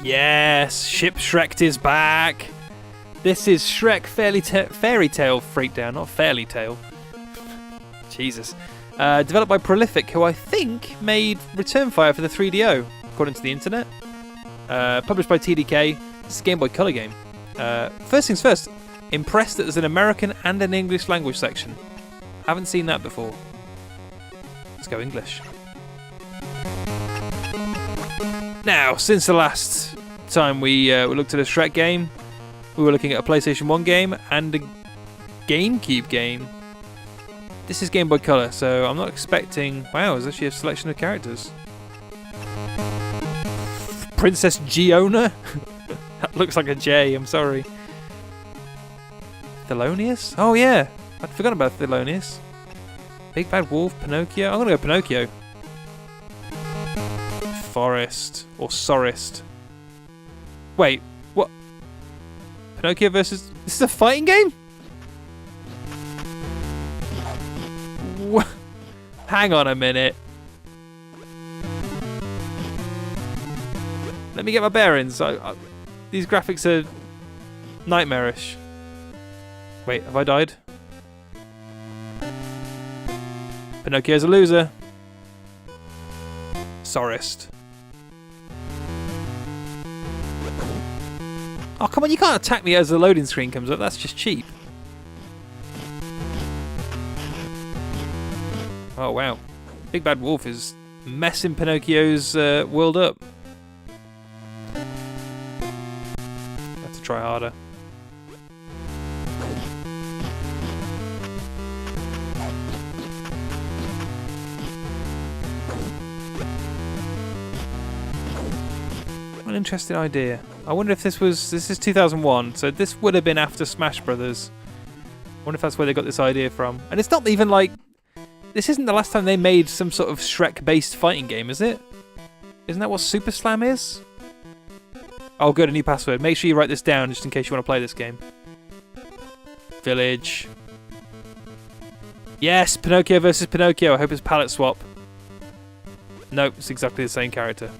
Yes, Shipshreked is back. This is Shrek Fairy Tale Freakdown, not Fairy Tale. Jesus. Developed by Prolific, who I think made Return Fire for the 3DO, according to the internet. Published by TDK. It's a Game Boy Color game. First things first, impressed that there's an American and an English language section. Haven't seen that before. Let's go English. Now, since the last time we looked at a Shrek game, we were looking at a PlayStation 1 game and a GameCube game. This is Game Boy Color, so I'm not expecting... Wow, there's actually a selection of characters. Princess Giona? That looks like a J, I'm sorry. Thelonious? Oh yeah, I'd forgotten about Thelonious. Big Bad Wolf, Pinocchio. I'm gonna go Pinocchio. Forest or Sorest. Wait, what? Pinocchio versus... This is a fighting game? Hang on a minute. Let me get my bearings. These graphics are nightmarish. Wait, have I died? Pinocchio's a loser. Sorest. Oh, come on, you can't attack me as the loading screen comes up. That's just cheap. Oh, wow. Big Bad Wolf is messing Pinocchio's world up. Have to try harder. What an interesting idea. I wonder if this is 2001, so this would have been after Smash Brothers. I wonder if that's where they got this idea from. And it's not even like... This isn't the last time they made some sort of Shrek-based fighting game, is it? Isn't that what Super Slam is? Oh, good, a new password. Make sure you write this down just in case you want to play this game. Village. Yes, Pinocchio versus Pinocchio. I hope it's palette swap. Nope, it's exactly the same character.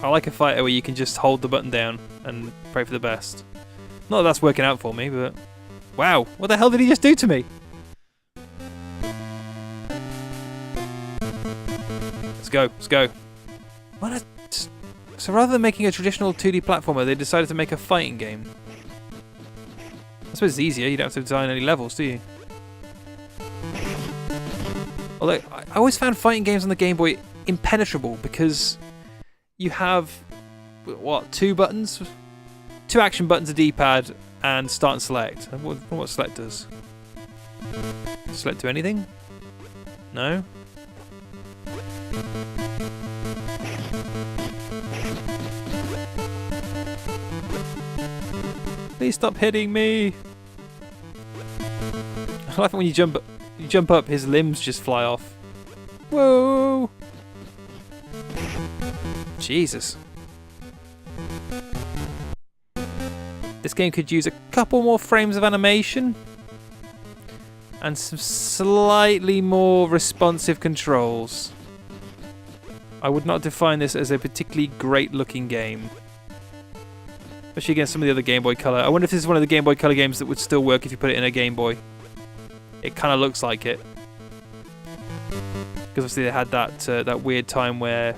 I like a fighter where you can just hold the button down and pray for the best. Not that that's working out for me, but... Wow, what the hell did he just do to me? Let's go, let's go. What a... So rather than making a traditional 2D platformer, they decided to make a fighting game. I suppose it's easier, you don't have to design any levels, do you? Although, I always found fighting games on the Game Boy impenetrable because... You have, what, two buttons? Two action buttons, a D-pad, and start and select. I wonder what select does. Select do anything? No? Please stop hitting me! I like it when you jump up, his limbs just fly off. Whoa! Jesus. This game could use a couple more frames of animation and some slightly more responsive controls. I would not define this as a particularly great looking game. Especially against some of the other Game Boy Color. I wonder if this is one of the Game Boy Color games that would still work if you put it in a Game Boy. It kind of looks like it. Because obviously they had that weird time where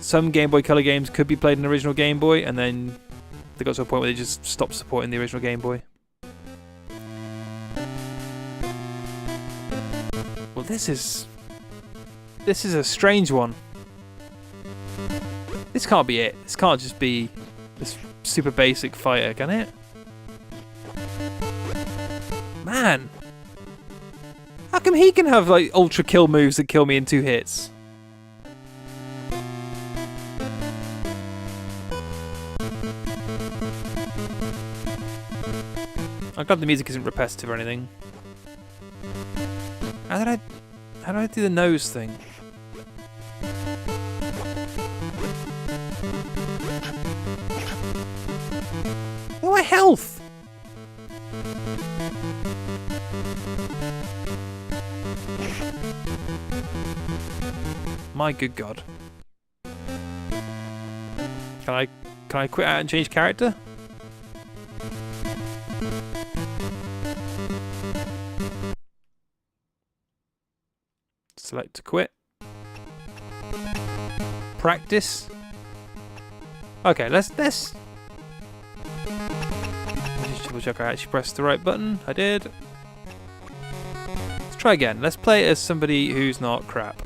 some Game Boy Color games could be played in the original Game Boy, and then they got to a point where they just stopped supporting the original Game Boy. Well, this is a strange one. This can't be it. This can't just be this super basic fighter, can it? Man! How come he can have like ultra kill moves that kill me in 2 hits? I'm glad the music isn't repetitive or anything. How did I do the nose thing? My good God. Can I quit out and change character? Select to quit. Practice. Okay, let's just double check I actually pressed the right button. I did. Let's try again. Let's play it as somebody who's not crap.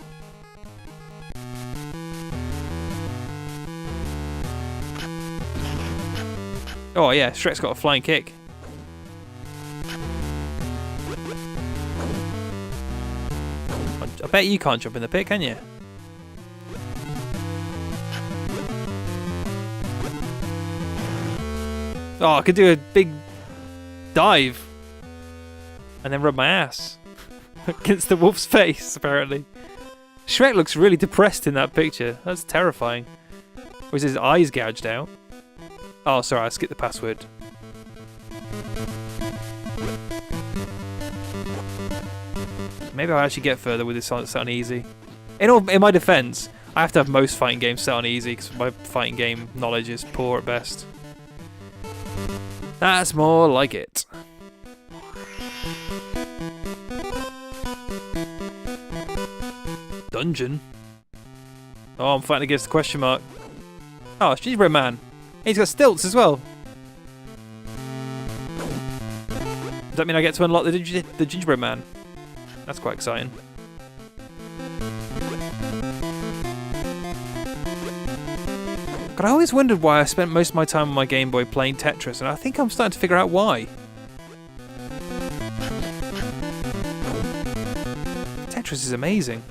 Oh yeah, Shrek's got a flying kick. I bet you can't jump in the pit, can you? Oh, I could do a big dive and then rub my ass against the wolf's face, apparently. Shrek looks really depressed in that picture. That's terrifying. Or is his eyes gouged out? Oh, sorry, I skipped the password. Maybe I'll actually get further with this set on easy. In my defense, I have to have most fighting games set on easy because my fighting game knowledge is poor at best. That's more like it. Dungeon? Oh, I'm fighting against the question mark. Oh, it's Gingerbread Man. He's got stilts as well. Does that mean I get to unlock the Gingerbread Man? That's quite exciting. God, I always wondered why I spent most of my time on my Game Boy playing Tetris, and I think I'm starting to figure out why. Tetris is amazing.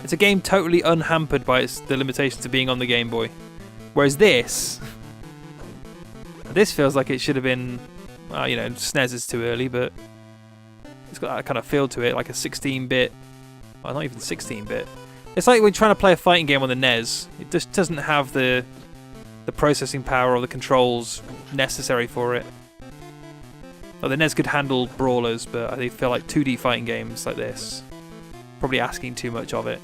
It's a game totally unhampered by the limitations of being on the Game Boy. Whereas this feels like it should have been, well, you know, SNES is too early, but it's got that kind of feel to it, like a 16-bit, well, not even 16-bit. It's like when trying to play a fighting game on the NES. It just doesn't have the processing power or the controls necessary for it. Like the NES could handle brawlers, but I feel like 2D fighting games like this, probably asking too much of it.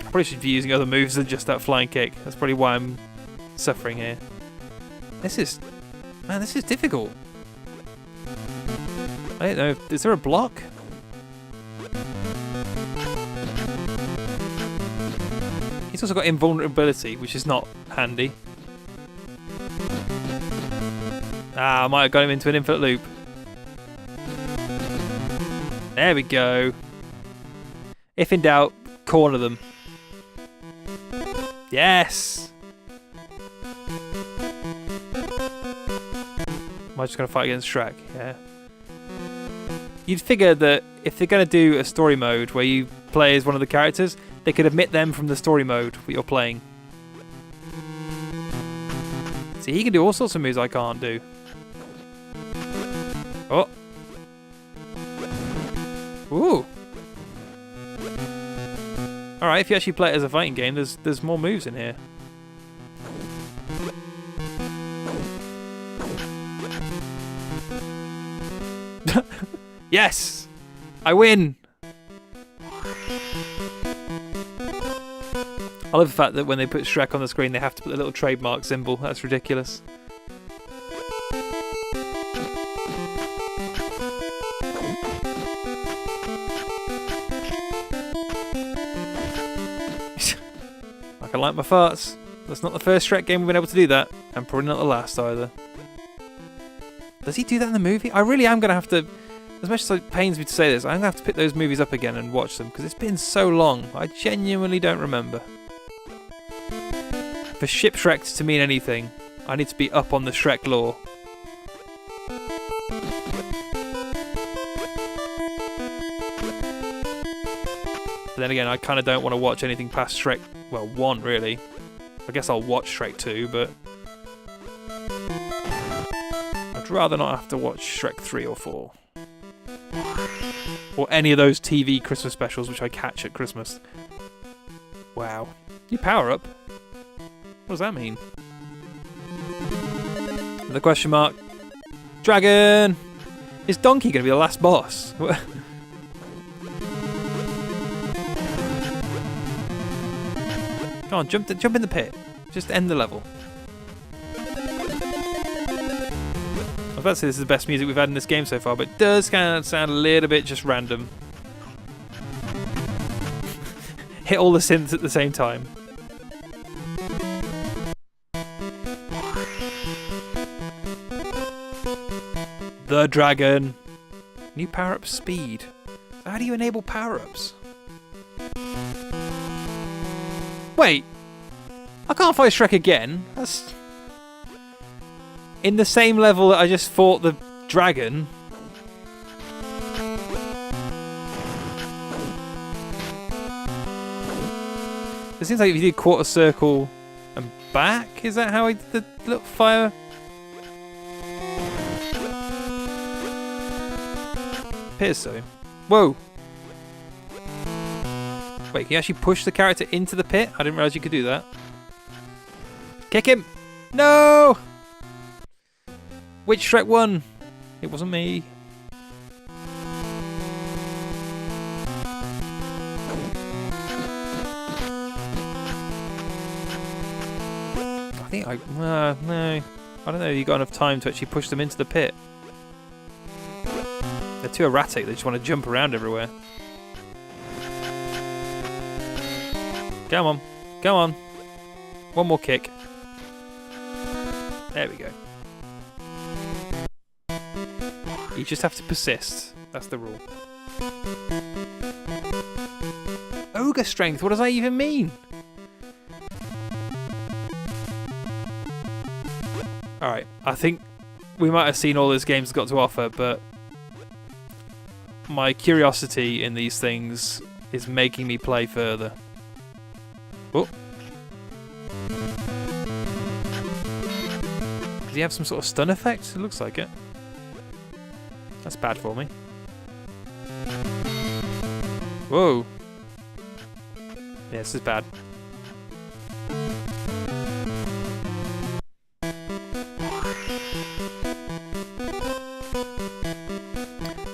Probably should be using other moves than just that flying kick. That's probably why I'm suffering here. This is difficult. I don't know. Is there a block? He's also got invulnerability, which is not handy. Ah, I might have got him into an infinite loop. There we go. If in doubt, corner them. Yes! Am I just going to fight against Shrek? Yeah. You'd figure that if they're going to do a story mode where you play as one of the characters, they could omit them from the story mode that you're playing. See, he can do all sorts of moves I can't do. Oh! Ooh! Alright, if you actually play it as a fighting game, there's more moves in here. Yes! I win! I love the fact that when they put Shrek on the screen, they have to put the little trademark symbol. That's ridiculous. I can like my farts. That's not the first Shrek game we've been able to do that, and probably not the last either. Does he do that in the movie? I really am going to have to, as much as it pains me to say this, I'm going to have to pick those movies up again and watch them, because it's been so long. I genuinely don't remember. For Shipshreked to mean anything, I need to be up on the Shrek lore. But then again, I kind of don't want to watch anything past Shrek, well, 1 really. I guess I'll watch Shrek 2, but I'd rather not have to watch Shrek 3 or 4. Or any of those TV Christmas specials which I catch at Christmas. Wow. You power up? What does that mean? The question mark. Dragon! Is Donkey going to be the last boss? Come on, jump in the pit. Just end the level. I was about to say this is the best music we've had in this game so far, but it does kind of sound a little bit just random. Hit all the synths at the same time. The dragon. New power-up speed. So how do you enable power-ups? Wait. I can't fight Shrek again. That's in the same level that I just fought the dragon. It seems like if you do quarter circle and back, is that how I did the little fire? Appears so. Whoa! Wait, can you actually push the character into the pit? I didn't realise you could do that. Kick him! No! Which Shrek won? It wasn't me. I think no. I don't know if you got enough time to actually push them into the pit. They're too erratic, they just want to jump around everywhere. Come on, come on. One more kick. There we go. You just have to persist. That's the rule. Ogre strength, what does that even mean? Alright, I think we might have seen all this game's got to offer, but my curiosity in these things is making me play further. Oh. Does he have some sort of stun effect? It looks like it. That's bad for me. Whoa. Yeah, this is bad.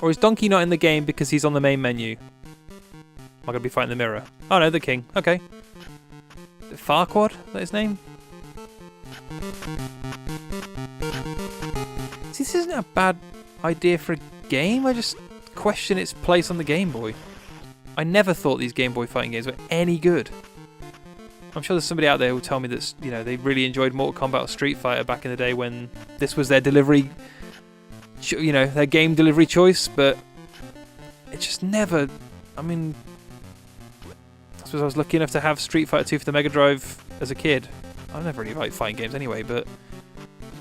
Or is Donkey not in the game because he's on the main menu? Am I going to be fighting the mirror? Oh no, the king. Okay. Is it Farquaad? Is that his name? See, this isn't a bad idea for a game. I just question its place on the Game Boy. I never thought these Game Boy fighting games were any good. I'm sure there's somebody out there who will tell me that, you know, they really enjoyed Mortal Kombat or Street Fighter back in the day when this was their delivery, you know, their game delivery choice, but it just never, I mean, I suppose I was lucky enough to have Street Fighter 2 for the Mega Drive as a kid. I never really liked fighting games anyway, but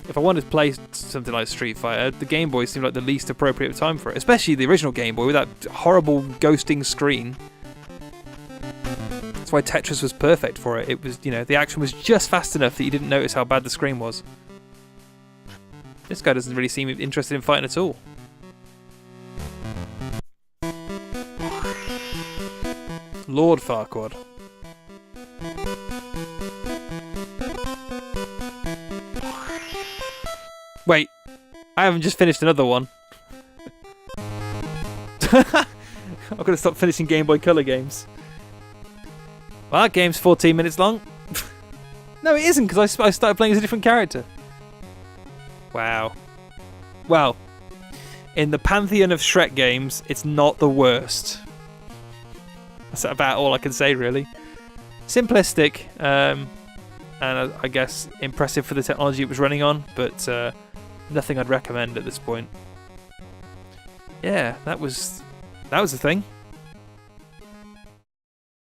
if I wanted to play something like Street Fighter, the Game Boy seemed like the least appropriate time for it, especially the original Game Boy with that horrible ghosting screen. That's why Tetris was perfect for it. It was, you know, the action was just fast enough that you didn't notice how bad the screen was. This guy doesn't really seem interested in fighting at all. Lord Farquaad. Wait, I haven't just finished another one. I've got to stop finishing Game Boy Color games. Well, that game's 14 minutes long. No, it isn't, because I started playing as a different character. Wow. Well, in the pantheon of Shrek games, it's not the worst. That's about all I can say, really. Simplistic, and I guess impressive for the technology it was running on, but nothing I'd recommend at this point. Yeah, that was the thing.